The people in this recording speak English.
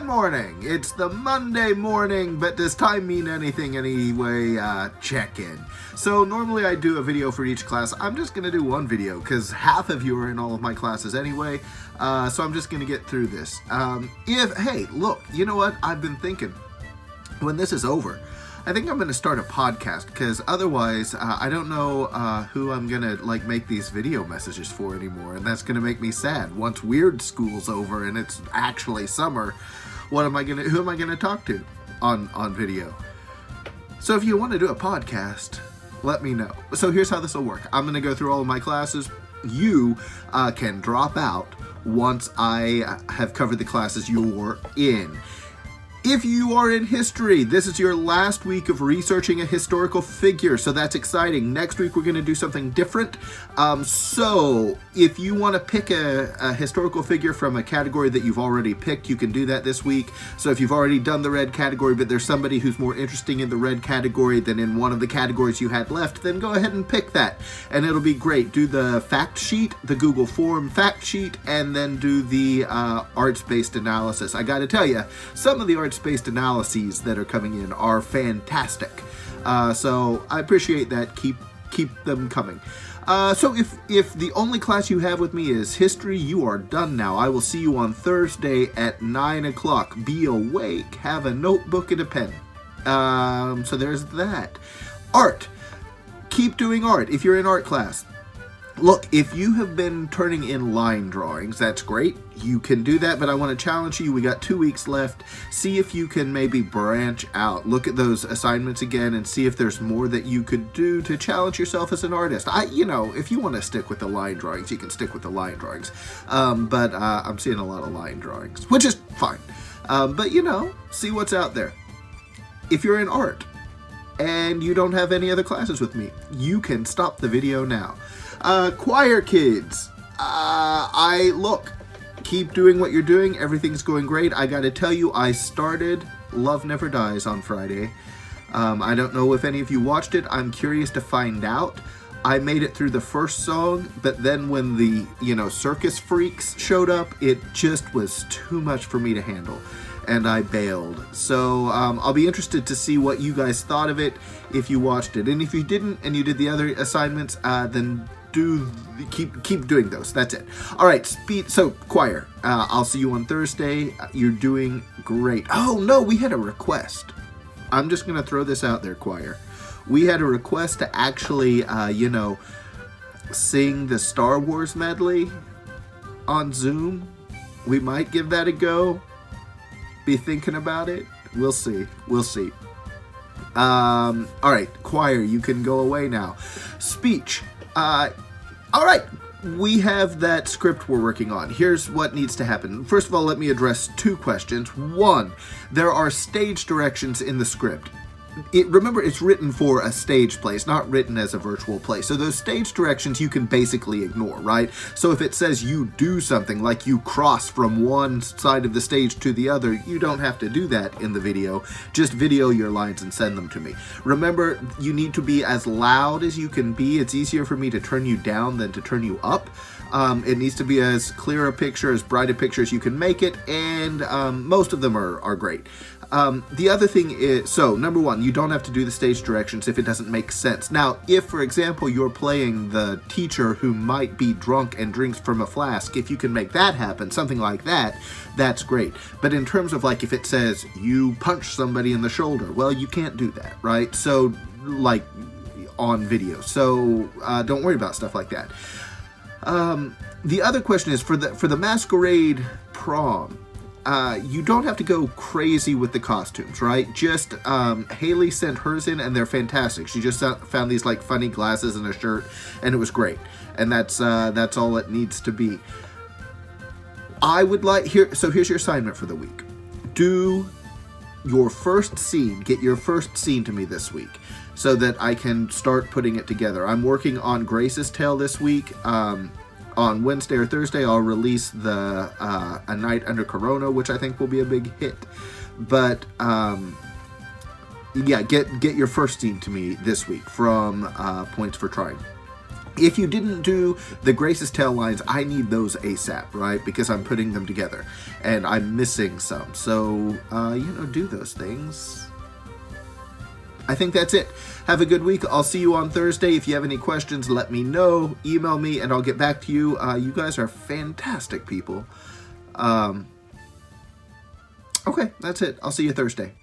morning. It's the Monday morning, but does time mean anything anyway? Check in. So normally I do a video for each class. I'm just going to do one video because half of you are in all of my classes anyway. So I'm just going to get through this. Hey, look, you know what? I've been thinking when this is over, I think I'm going to start a podcast because otherwise I don't know who I'm going to make these video messages for anymore, and that's going to make me sad. Once weird school's over and it's actually summer, who am I going to talk to on video? So if you want to do a podcast, let me know. So here's how this will work. I'm going to go through all of my classes. You can drop out once I have covered the classes you're in. If you are in history, this is your last week of researching a historical figure, so that's exciting. Next week we're going to do something different. So if you want to pick a historical figure from a category that you've already picked, you can do that this week. So if you've already done the red category, but there's somebody who's more interesting in the red category than in one of the categories you had left, then go ahead and pick that, and it'll be great. Do the fact sheet, the Google form fact sheet, and then do the arts-based analysis. I got to tell you, some of the arts-based analyses that are coming in are fantastic. So I appreciate that. Keep them coming. So if the only class you have with me is history, you are done now. I will see you on Thursday at 9 o'clock. Be awake, have a notebook and a pen. So there's that. Art. Keep doing art if you're in art class. Look, if you have been turning in line drawings, that's great. You can do that, but I want to challenge you. We got 2 weeks left. See if you can maybe branch out. Look at those assignments again and see if there's more that you could do to challenge yourself as an artist. If you want to stick with the line drawings, you can stick with the line drawings. But I'm seeing a lot of line drawings, which is fine. But see what's out there. If you're in art and you don't have any other classes with me, you can stop the video now. Choir kids, keep doing what you're doing. Everything's going great. I gotta tell you, I started Love Never Dies on Friday. I don't know if any of you watched it. I'm curious to find out. I made it through the first song, but then when the, circus freaks showed up, it just was too much for me to handle, and I bailed. So I'll be interested to see what you guys thought of it if you watched it. And if you didn't and you did the other assignments, then keep doing those. That's it. All right, so choir, I'll see you on Thursday. You're doing great. Oh no, we had a request. I'm just gonna throw this out there, choir. We had a request to actually sing the Star Wars medley on Zoom. We might give that a go. Be thinking about it. We'll see. All right, choir, you can go away now. Speech. All right, we have that script we're working on. Here's what needs to happen. First of all, let me address 2 questions. 1, there are stage directions in the script. Remember, it's written for a stage play. It's not written as a virtual play. So those stage directions you can basically ignore, right? So if it says you do something, like you cross from one side of the stage to the other, you don't have to do that in the video. Just video your lines and send them to me. Remember, you need to be as loud as you can be. It's easier for me to turn you down than to turn you up. It needs to be as clear a picture, as bright a picture as you can make it, and most of them are great. The other thing is, so number 1, you don't have to do the stage directions if it doesn't make sense. Now, if, for example, you're playing the teacher who might be drunk and drinks from a flask, if you can make that happen, something like that, that's great. But in terms of if it says you punch somebody in the shoulder, well, you can't do that, right? So, on video. So, don't worry about stuff like that. The other question is, for the masquerade prom, you don't have to go crazy with the costumes, right? Just Haley sent hers in, and they're fantastic. She just found these funny glasses and a shirt, and it was great. And that's all it needs to be. Here's your assignment for the week. Do your first scene. Get your first scene to me this week, so that I can start putting it together. I'm working on Grace's Tale this week. On Wednesday or Thursday, I'll release the A Night Under Corona, which I think will be a big hit. But get your first scene to me this week from Points for Trying. If you didn't do the Grace's tail lines, I need those ASAP, right? Because I'm putting them together and I'm missing some. So, do those things. I think that's it. Have a good week. I'll see you on Thursday. If you have any questions, let me know. Email me and I'll get back to you. You guys are fantastic people. Okay, that's it. I'll see you Thursday.